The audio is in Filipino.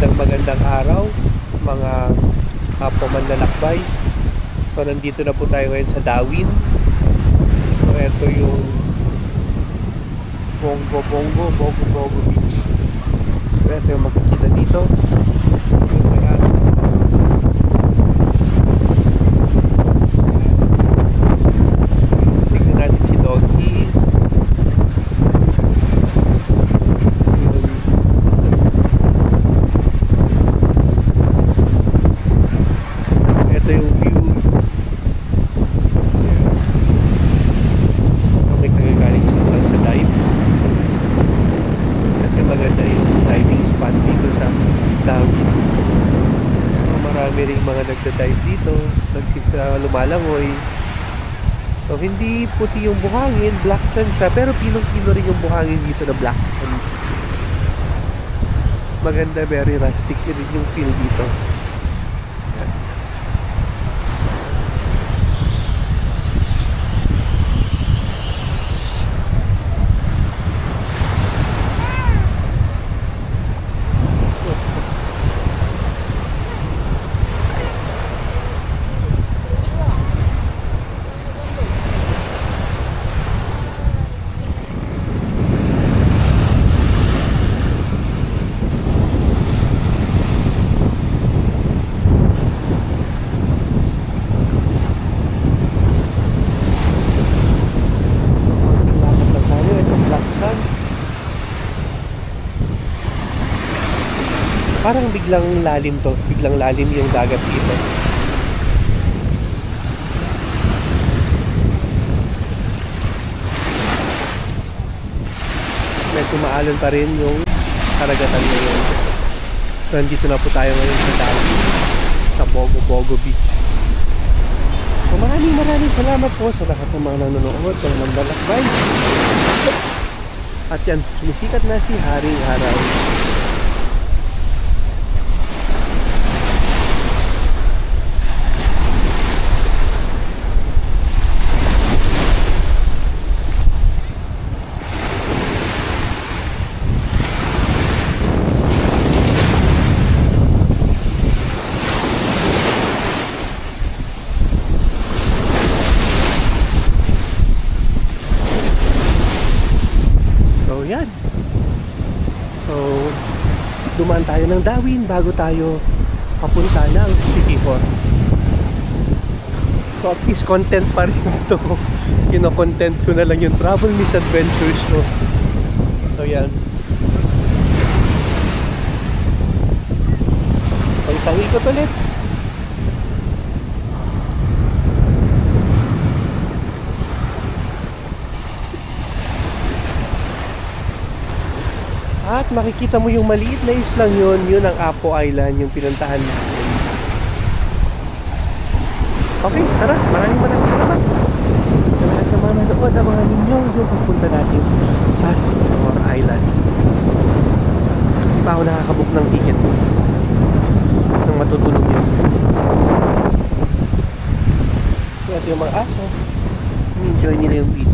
magandang araw mga kapwa manlalakbay. So nandito na po tayo ngayon sa Dawin. So ito yung Bongo Beach. So ito yung makikita dito. Yung may ano. Tignan natin si Doggy. Marami ring mga nagda-dive dito, lumalangoy. So hindi puti yung buhangin, black sand siya, pero pinong-pino rin yung buhangin dito na black sand. Maganda, very rustic din yung feel dito. Parang biglang lalim to, biglang lalim yung dagat dito. Medyo maalon pa rin yung karagatan ngayon. So nandito na po tayo ngayon sa Dawin, sa Bongo Beach. So maraming salamat po sa lahat ng mga nanonood, ng manlalakbay. At yan, sumisikat na si Haring Araw. Yan. So dumaan tayo ng Dawin bago tayo papunta ng City Hall. So at least content pa rin ito. Kino-content ko na lang yung travel misadventures ko. So yan. Pag-isang ikot ulit. At makikita mo yung maliit na islang yun ang Apo Island, yung pinuntahan natin. Okay, tara, maraming salamat sa lahat ng mga nanood. Abangan ninyo yung pagpunta natin sa Singapore Island. Hindi pa ako nakakabook ng ticket nang matutulog yun. So ito yung mga aso, enjoy nila yung beach.